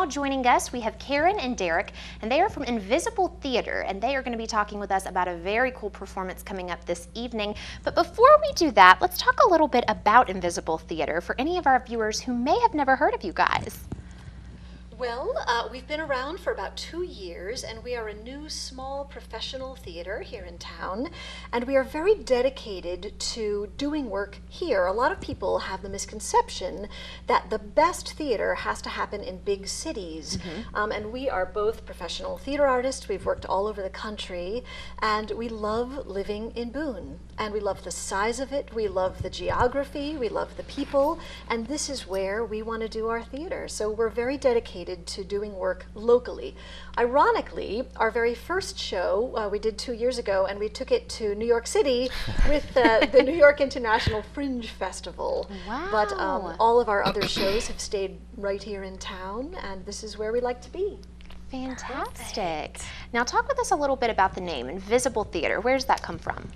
joining us, we have Karen and Derek, and they are from Invisible Theater, and they are going to be talking with us about a very cool performance coming up this evening. But before we do that, let's talk a little bit about Invisible Theater for any of our viewers who may have never heard of you guys. Well, we've been around for about 2 years, and we are a new small professional theater here in town, and we are very dedicated to doing work here. A lot of people have the misconception that the best theater has to happen in big cities, and we are both professional theater artists. We've worked all over the country, and we love living in Boone, and we love the size of it, we love the geography, we love the people, and this is where we want to do our theater. So we're very dedicated to doing work locally. Ironically, our very first show we did 2 years ago, and we took it to New York City with the New York International Fringe Festival. Wow. But all of our other shows have stayed right here in town, and this is where we like to be. Fantastic. Perfect. Now talk with us a little bit about the name, Invisible Theater. Where does that come from?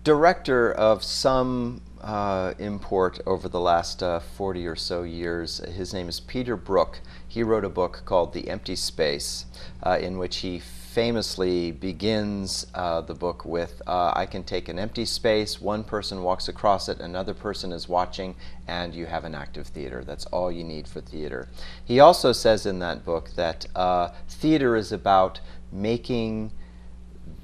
Director of some import over the last 40 or so years. His name is Peter Brook. He wrote a book called The Empty Space, in which he famously begins the book with, I can take an empty space, one person walks across it, another person is watching, and you have an active theater. That's all you need for theater. He also says in that book that theater is about making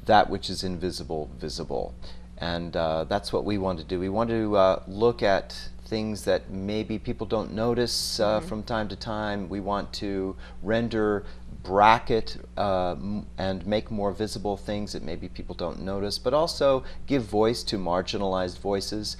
that which is invisible visible. And that's what we want to do. We want to look at things that maybe people don't notice from time to time. We want to render, bracket, and make more visible things that maybe people don't notice, but also give voice to marginalized voices.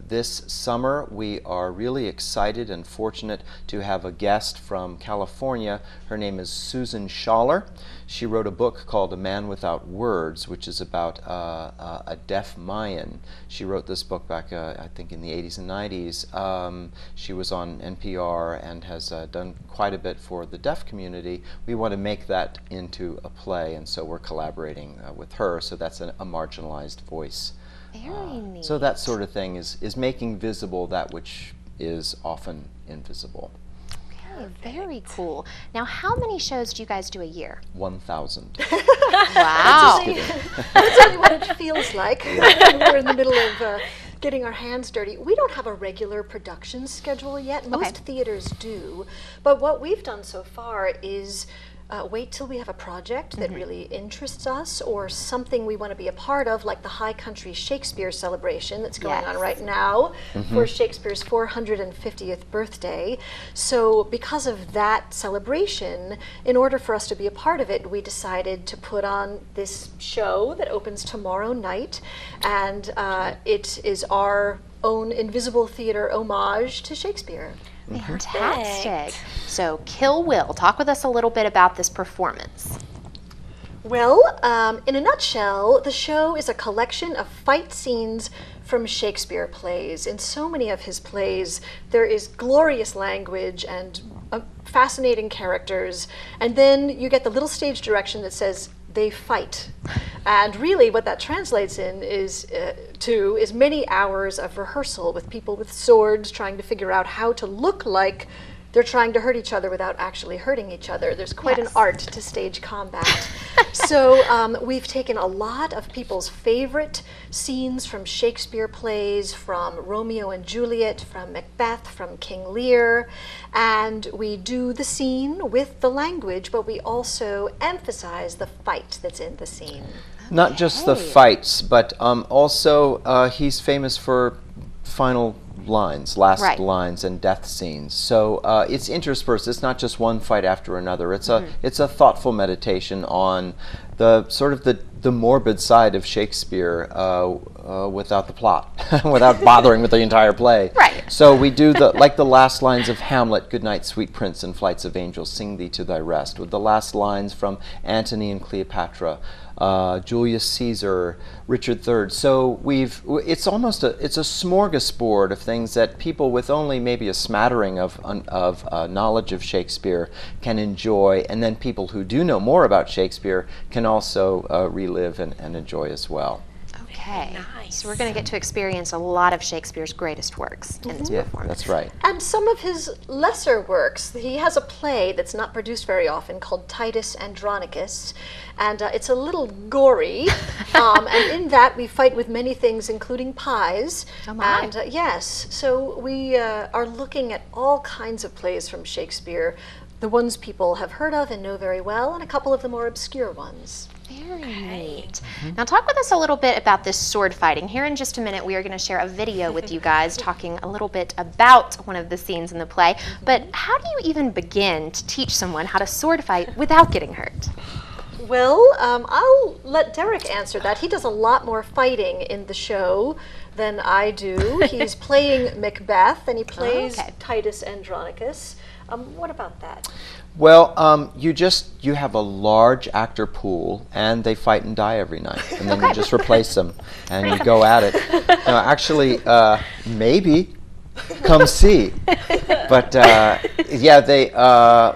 This summer, we are really excited and fortunate to have a guest from California. Her name is Susan Schaller. She wrote a book called A Man Without Words, which is about a deaf Mayan. She wrote this book back, I think, in the 80s and 90s. She was on NPR and has done quite a bit for the deaf community. We want to make that into a play, and so we're collaborating with her, so that's a marginalized voice. Very neat. So that sort of thing is making visible that which is often invisible. Very cool. Now, how many shows do you guys do a year? 1,000. Wow. That's only what it feels like. We're in the middle of getting our hands dirty. We don't have a regular production schedule yet. Most theaters do. But what we've done so far is wait till we have a project that really interests us, or something we want to be a part of, like the High Country Shakespeare celebration that's going on right now for Shakespeare's 450th birthday. So because of that celebration, in order for us to be a part of it, we decided to put on this show that opens tomorrow night, and it is our own Invisible Theater homage to Shakespeare. Fantastic. So, Kill Will, talk with us a little bit about this performance. Well, in a nutshell, the show is a collection of fight scenes from Shakespeare plays. In so many of his plays, there is glorious language and fascinating characters, and then you get the little stage direction that says, they fight. And really what that translates in is many hours of rehearsal with people with swords trying to figure out how to look like they're trying to hurt each other without actually hurting each other. There's quite an art to stage combat. So we've taken a lot of people's favorite scenes from Shakespeare plays, from Romeo and Juliet, from Macbeth, from King Lear, and we do the scene with the language, but we also emphasize the fight that's in the scene. Not just the fights, but also he's famous for final lines, last lines, and death scenes. So it's interspersed. It's not just one fight after another. It's a thoughtful meditation on the sort of the morbid side of Shakespeare without the plot, without bothering with the entire play. Right. So we do like the last lines of Hamlet, "Good night, sweet prince, and flights of angels, sing thee to thy rest," with the last lines from Antony and Cleopatra, Julius Caesar, Richard III. So it's almost a smorgasbord of things that people with only maybe a smattering of knowledge of Shakespeare can enjoy, and then people who do know more about Shakespeare can also relive and enjoy as well. Okay. Nice. So we're going to get to experience a lot of Shakespeare's greatest works in this Yeah, performance. that's right. And some of his lesser works. He has a play that's not produced very often called Titus Andronicus, and it's a little gory. And in that we fight with many things, including pies. Oh my. And yes, so we are looking at all kinds of plays from Shakespeare, the ones people have heard of and know very well, and a couple of the more obscure ones. Very neat. Now talk with us a little bit about this sword fighting. Here in just a minute we are going to share a video with you guys talking a little bit about one of the scenes in the play. But how do you even begin to teach someone how to sword fight without getting hurt? Well, I'll let Derek answer that. He does a lot more fighting in the show than I do. He's playing Macbeth, and he plays okay. Titus Andronicus. What about that? Well, you have a large actor pool, and they fight and die every night, and then you just replace them, and you go at it. No, actually, maybe come see. But yeah,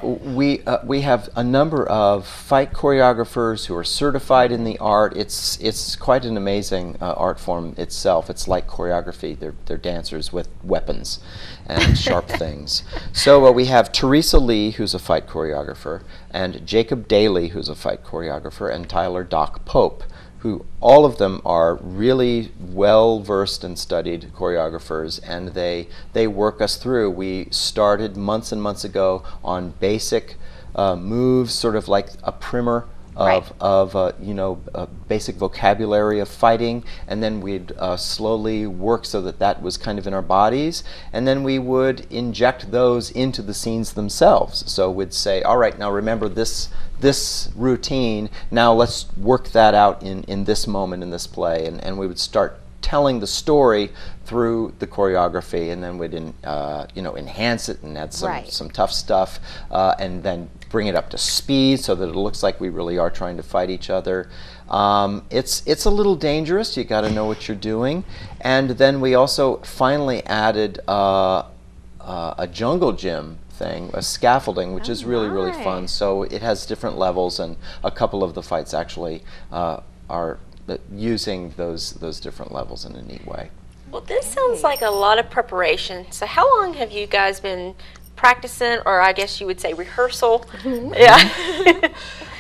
we have a number of fight choreographers who are certified in the art. It's quite an amazing art form itself. It's like choreography. They're dancers with weapons and sharp things. So we have Teresa Lee, who's a fight choreographer, and Jacob Daly, who's a fight choreographer, and Tyler Doc Pope, who all of them are really well-versed and studied choreographers, and they work us through. We started months and months ago on basic moves, sort of like a primer of a basic vocabulary of fighting, and then we'd slowly work so that was kind of in our bodies, and then we would inject those into the scenes themselves. So we'd say, all right, now remember this routine, now let's work that out in this moment in this play, and we would start telling the story through the choreography, and then we'd enhance it and add some tough stuff, and then bring it up to speed so that it looks like we really are trying to fight each other. It's a little dangerous. You got to know what you're doing. And then we also finally added a jungle gym thing, a scaffolding, which is really fun. So it has different levels, and a couple of the fights actually are using those different levels in a neat way. Well, this sounds like a lot of preparation. So how long have you guys been practicing, or I guess you would say rehearsal? Yeah.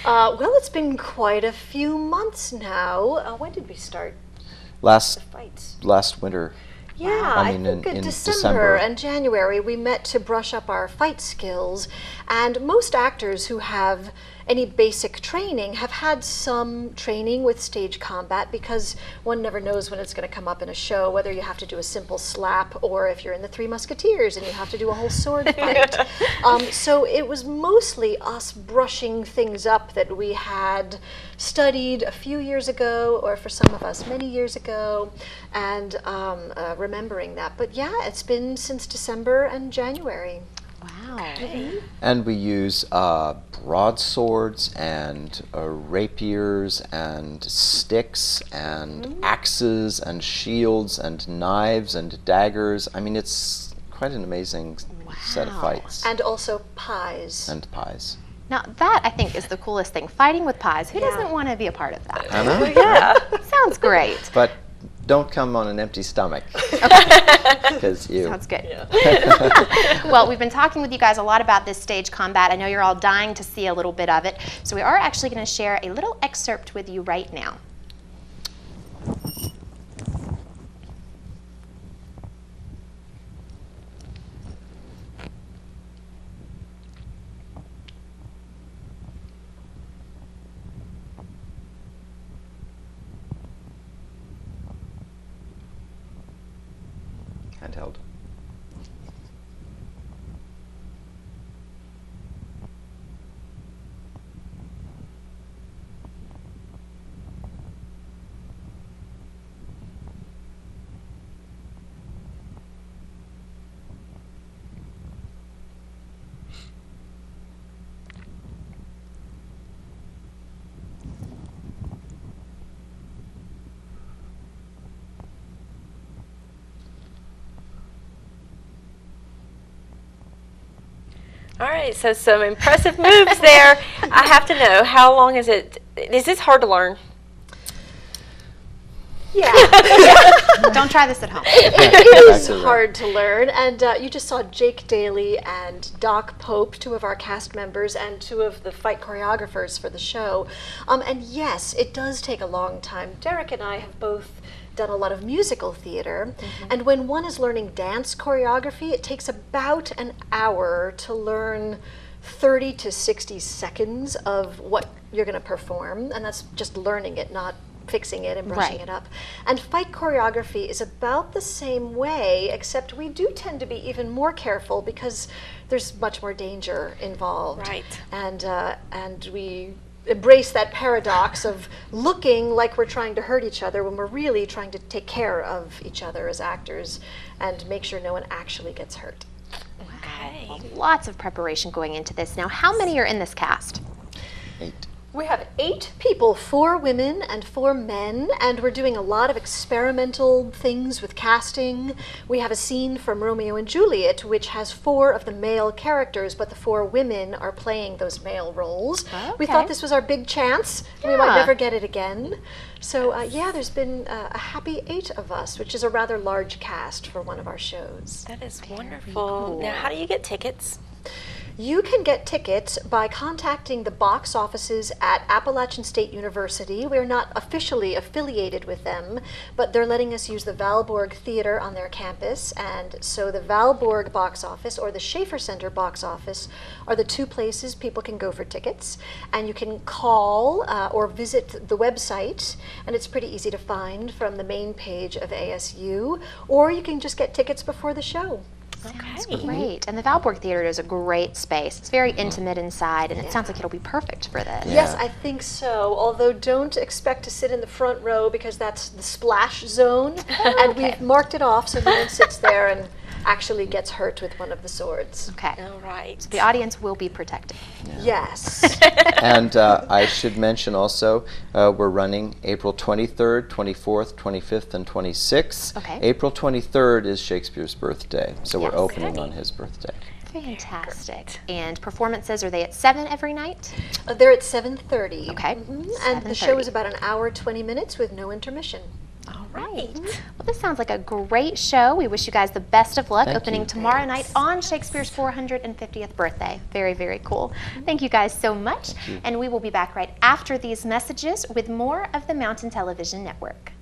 Well, it's been quite a few months now. When did we start the fights? Last winter. Yeah, I think in December and January we met to brush up our fight skills, and most actors who have any basic training have had some training with stage combat, because one never knows when it's going to come up in a show, whether you have to do a simple slap or if you're in the Three Musketeers and you have to do a whole sword fight. So it was mostly us brushing things up that we had studied a few years ago, or for some of us many years ago, and remembering that. But yeah, it's been since December and January. Wow. And we use broadswords and rapiers and sticks and axes and shields and knives and daggers. I mean, it's quite an amazing set of fights. And also pies. And pies. Now that, I think, is the coolest thing. Fighting with pies. Who doesn't want to be a part of that? I know. Yeah. Sounds great. But don't come on an empty stomach. Because you. Sounds good. Yeah. Well, we've been talking with you guys a lot about this stage combat. I know you're all dying to see a little bit of it. So we are actually going to share a little excerpt with you right now. Handheld. All right, so some impressive moves there. I have to know, how long is it? Is this hard to learn? Yeah. Don't try this at home. It is Exactly right. hard to learn, and you just saw Jake Daly and Doc Pope, two of our cast members and two of the fight choreographers for the show. And yes, it does take a long time. Derek and I have both done a lot of musical theater, and when one is learning dance choreography, it takes about an hour to learn 30 to 60 seconds of what you're going to perform, and that's just learning it, not fixing it and brushing Right. it up. And fight choreography is about the same way, except we do tend to be even more careful because there's much more danger involved. Right. And we embrace that paradox of looking like we're trying to hurt each other when we're really trying to take care of each other as actors and make sure no one actually gets hurt. Okay. Lots of preparation going into this. Now, how many are in this cast? 8. We have 8 people, 4 women and 4 men, and we're doing a lot of experimental things with casting. We have a scene from Romeo and Juliet, which has 4 of the male characters, but the 4 women are playing those male roles. We Okay. thought this was our big chance. We Yeah. might never get it again. So yeah, there's been a happy 8 of us, which is a rather large cast for one of our shows. That is wonderful. cool. Now, how do you get tickets? You can get tickets by contacting the box offices at Appalachian State University. We're not officially affiliated with them, but they're letting us use the Valborg Theater on their campus. And so the Valborg box office or the Schaefer Center box office are the 2 places people can go for tickets. And you can call or visit the website, and it's pretty easy to find from the main page of ASU, or you can just get tickets before the show. Sounds Okay. great. And the Valborg Theater is a great space. It's very intimate inside, and it sounds like it'll be perfect for this. Yes, I think so. Although don't expect to sit in the front row because that's the splash zone. And we've marked it off so no one sits there and actually gets hurt with one of the swords. Okay. All right. The audience will be protected. Yes. And I should mention also, we're running April 23rd, 24th, 25th, and 26th. Okay. April 23rd is Shakespeare's birthday, so we're Yes. opening Okay. on his birthday. Fantastic. And performances, are they at 7 every night? They're at 7:30. Okay. And the show is about an hour, 20 minutes with no intermission. All right. Well, this sounds like a great show. We wish you guys the best of luck Thank opening you. tomorrow night on Shakespeare's 450th birthday. Very, very cool. Thank you guys so much. And we will be back right after these messages with more of the Mountain Television Network.